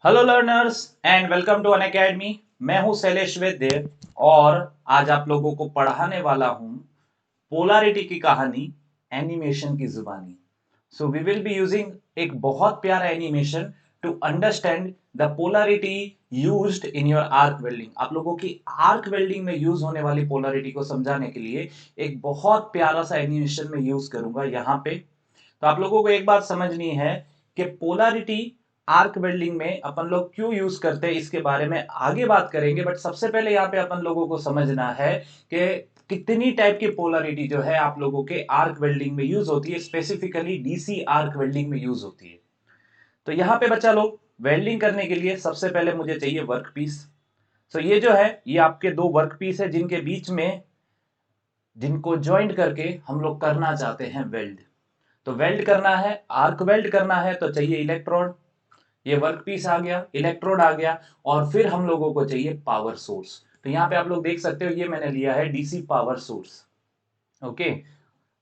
Hello learners and welcome to Unacademy. मैं हूं शैलेश वैद्य और आज आप लोगों को पढ़ाने वाला हूं पोलैरिटी की कहानी एनिमेशन की जुबानी। So we will be using एक बहुत प्यारा animation to understand the polarity used in your arc welding. आप लोगों की आर्क वेल्डिंग में यूज होने वाली पोलैरिटी को समझाने के लिए एक बहुत प्यारा सा एनिमेशन में यूज करूंगा यहाँ पे। तो आप लोगों को एक बात समझनी है कि पोलैरिटी आर्क वेल्डिंग में अपन लोग क्यों यूज करते हैं, इसके बारे में आगे बात करेंगे। बट सबसे पहले यहाँ पे अपन लोगों को समझना है कि कितनी टाइप की पोलैरिटी जो है आप लोगों के आर्क वेल्डिंग में यूज होती है, स्पेसिफिकली डीसी आर्क वेल्डिंग में यूज होती है। तो यहाँ पे बच्चा लोग वेल्डिंग करने के लिए सबसे पहले मुझे चाहिए वर्क पीस। सो ये जो है ये आपके दो वर्क पीस है जिनके बीच में जिनको ज्वाइंट करके हम लोग करना चाहते हैं वेल्ड। तो वेल्ड करना है, आर्क वेल्ड करना है तो चाहिए इलेक्ट्रोड। ये वर्क पीस आ गया, इलेक्ट्रोड आ गया, और फिर हम लोगों को चाहिए पावर सोर्स। तो यहाँ पे आप लोग देख सकते हो ये मैंने लिया है DC power source. Okay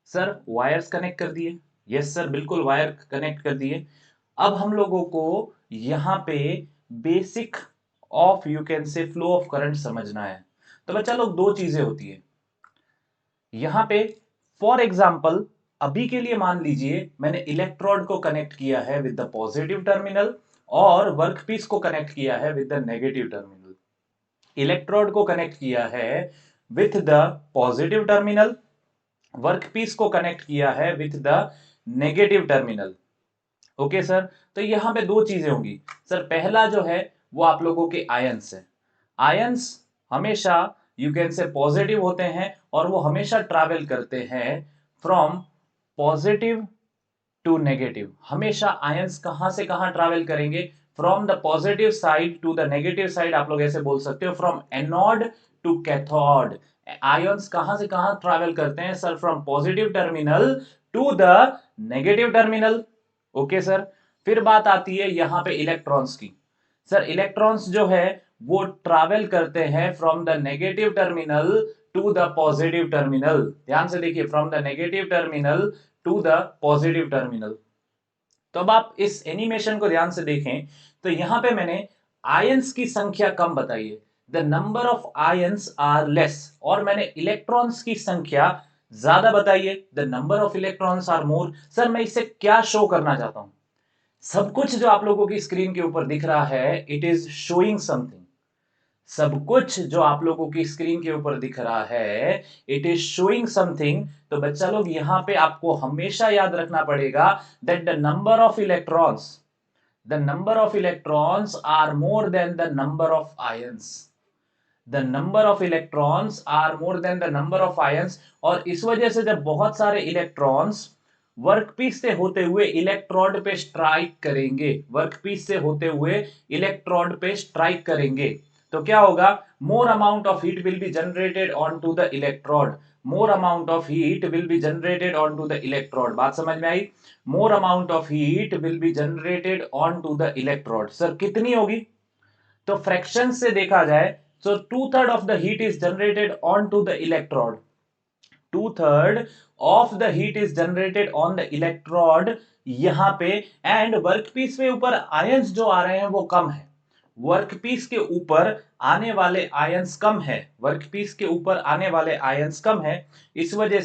sir, wires connect कर दिए। यस सर, बिल्कुल वायर कनेक्ट कर दिए। अब हम लोगों को यहाँ पे basic of you can say flow of current समझना है। तो बच्चा लोग दो चीजें होती है यहाँ पे। फॉर एग्जाम्पल अभी के लिए मान लीजिए मैंने इलेक्ट्रोड को कनेक्ट किया है विद द पॉजिटिव टर्मिनल और वर्कपीस को कनेक्ट किया है with the negative terminal. Electrode को कनेक्ट किया है with the positive terminal, workpiece को कनेक्ट किया है with the negative terminal. Okay sir, तो यहां पे दो चीजें होंगी। सर पहला जो है वो आप लोगों के आयंस है। आयंस हमेशा यू कैन से पॉजिटिव होते हैं और वो हमेशा ट्रैवल करते हैं फ्रॉम पॉजिटिव टू नेगेटिव। हमेशा आयंस कहां से कहां ट्रैवल करेंगे? From the positive side to the negative side. आप लोग ऐसे बोल सकते हो from anode to cathode. Ions कहां से कहां ट्रैवल करते हैं? Sir from positive terminal to the negative terminal. Okay sir, फिर बात आती है यहां पे इलेक्ट्रॉन्स की। सर इलेक्ट्रॉन्स जो है वो ट्रैवल करते हैं from the negative terminal to the positive terminal. ध्यान से देखिए, from the negative terminal to the positive terminal. तो अब आप इस एनिमेशन को ध्यान से देखें तो यहां पे मैंने आयंस की संख्या कम बताई है, the number of ions are less, और मैंने इलेक्ट्रॉन्स की संख्या ज्यादा बताई है, the number of electrons are more. Sir मैं इससे क्या शो करना चाहता हूं? सब कुछ जो आप लोगों की स्क्रीन के ऊपर दिख रहा है इट इज शोइंग समथिंग। सब कुछ जो आप लोगों की स्क्रीन के ऊपर दिख रहा है इट इज शोइंग समथिंग। तो बच्चा लोग यहां पे आपको हमेशा याद रखना पड़ेगा that the number of electrons are more than the number of ions. The number of electrons are more than the number of ions. और इस वजह से जब बहुत सारे इलेक्ट्रॉन्स वर्कपीस से होते हुए इलेक्ट्रोड पे स्ट्राइक करेंगे, वर्कपीस से होते हुए इलेक्ट्रोड पे स्ट्राइक करेंगे, तो क्या होगा? More amount of heat will be generated on to the electrode. More amount of heat will be generated on to the electrode. बात समझ में आई? More amount of heat will be generated on to the electrode. Sir कितनी होगी? तो fraction से देखा जाए so 2/3 of the heat is generated onto the electrode. 2/3 of the heat is generated on the electrode यहां पे। एंड वर्कपीस के ऊपर आयंस जो आ रहे हैं वो कम है। वर्कपीस के ऊपर आने वाले आयंस कम है, वर्कपीस के ऊपर आने वाले आयंस कम है। इस वजह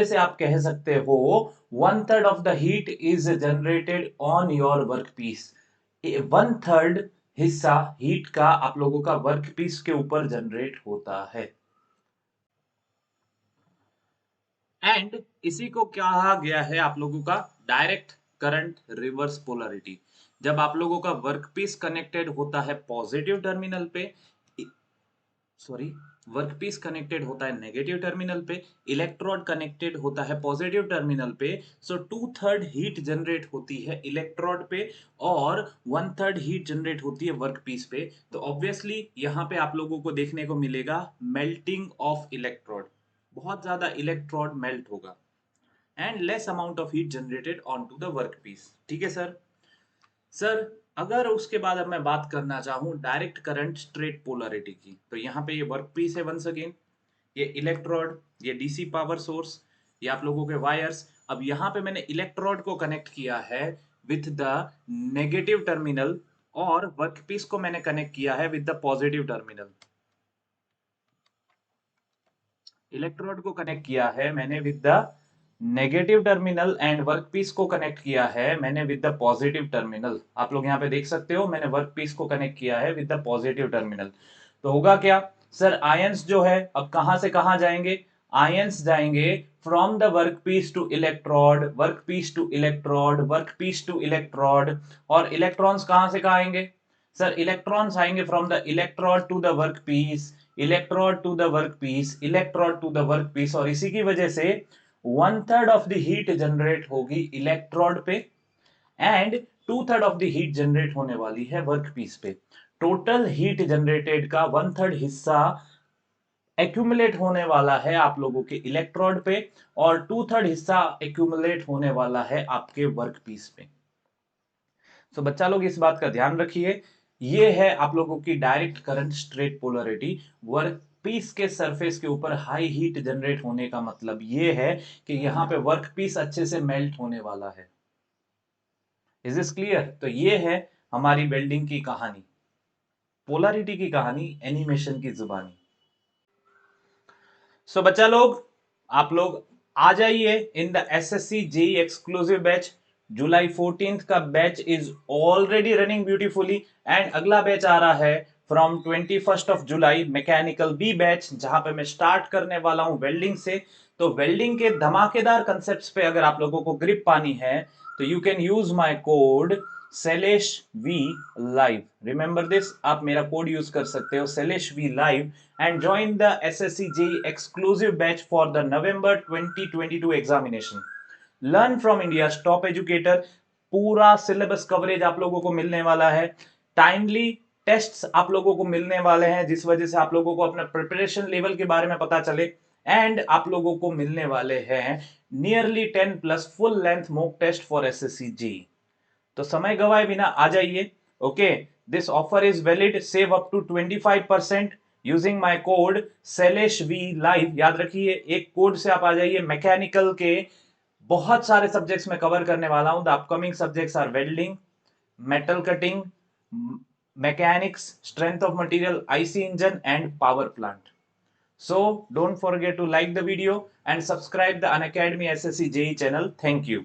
से आप कह सकते हो 1/3 of the heat is generated on your workpiece। 1/3 हिस्सा हीट का आप लोगों का वर्कपीस के ऊपर जनरेट होता है। एंड इसी को कहा गया है आप लोगों का डायरेक्ट करंट रिवर्स पोलैरिटी। जब आप लोगों का वर्कपीस कनेक्टेड होता है पॉजिटिव टर्मिनल पे, सॉरी, वर्कपीस कनेक्टेड होता है नेगेटिव टर्मिनल पे, इलेक्ट्रोड कनेक्टेड होता है पॉजिटिव टर्मिनल पे। सो 2/3 हीट जनरेट होती है इलेक्ट्रोड पे और 1/3 हीट जनरेट होती है वर्कपीस पे। तो ऑब्वियसली यहाँ पे आप लोगों को देखने को मिलेगा मेल्टिंग ऑफ इलेक्ट्रोड। बहुत ज्यादा इलेक्ट्रोड मेल्ट होगा and less amount of heat generated on to the workpiece. ठीक है सर। सर अगर उसके बाद अब मैं बात करना चाहूं डायरेक्ट करंट स्ट्रेट पोलैरिटी की, तो यहाँ पे ये वर्कपीस है वंस अगेन, ये इलेक्ट्रोड, ये डीसी पावर सोर्स, ये आप लोगों के वायर्स। अब यहाँ पे मैंने इलेक्ट्रोड को कनेक्ट किया है विथ द नेगेटिव टर्मिनल और वर्कपीस को मैंने कनेक्ट किया है with the positive terminal. Electrode को कनेक्ट किया है मैंने with the negative terminal and workpiece को कनेक्ट किया है मैंने विद द पॉजिटिव टर्मिनल। आप लोग यहाँ पे देख सकते हो मैंने वर्कपीस को कनेक्ट किया है विद द पॉजिटिव टर्मिनल। तो होगा क्या सर, आयंस जो है अब कहां से कहां जाएंगे, आयंस जाएंगे from the workpiece to electrode, workpiece to electrode, workpiece to electrode. और इलेक्ट्रॉन्स कहां से कहां आएंगे सर, इलेक्ट्रॉन्स आएंगे from the electrode to the workpiece, electrode to the workpiece, electrode to the workpiece. और इसी की वजह से 1/3 ऑफ द हीट जनरेट होगी इलेक्ट्रोड पे and 2/3 of the heat generate होने वाली है वर्कपीस पे। टोटल हीट जनरेटेड का 1/3 हिस्सा एक्यूमुलेट होने वाला है आप लोगों के इलेक्ट्रोड पे और 2/3 हिस्सा एक्यूमुलेट होने वाला है आपके वर्कपीस पे। तो बच्चा लोग इस बात का ध्यान रखिए, ये है आप लोगों की direct current straight polarity. Workpiece के सरफेस के ऊपर हाई हीट जनरेट होने का मतलब ये है कि यहां पे वर्क पीस अच्छे से मेल्ट होने वाला है। Is this clear? तो ये है हमारी वेल्डिंग की कहानी, पोलरिटी की कहानी, एनिमेशन की जुबानी। सो बच्चा लोग, आप लोग आ जाइए in the SSC JE exclusive batch. जुलाई 14 का batch is already running beautifully and अगला बैच आ रहा है from 21 of July, mechanical B batch, जहां पे मैं स्टार्ट करने वाला हूं वेल्डिंग से। तो वेल्डिंग के धमाकेदार कंसेप्ट्स पे अगर आप लोगों को ग्रिप पानी है तो you can use my code Shailesh V live. Remember this, आप मेरा कोड यूज कर सकते हो Shailesh V live and join the SSC JEE exclusive batch for the November 2022 examination. Learn from India's top educator। पूरा सिलेबस कवरेज आप लोगों को मिलने वाला है, टाइमली टेस्ट्स आप लोगों को मिलने वाले हैं, जिस वजह से आप लोगों को अपना प्रिपरेशन लेवल के बारे में पता चले। एंड आप लोगों को मिलने वाले हैं nearly 10 plus full length mock test for SSC JEE. तो समय गवाए बिना आ जाइए। Okay, this offer is valid, save up to 25% using my code Shailesh V live. याद रखिए, एक कोड से आप आ जाइए। मैकेनिकल के बहुत सारे सब्जेक्ट्स में कवर करने वाला हूं। The upcoming subjects are welding, metal cutting, mechanics, strength of material, IC engine and power plant. So don't forget to like the video and subscribe the Unacademy SSC JEE channel. Thank you.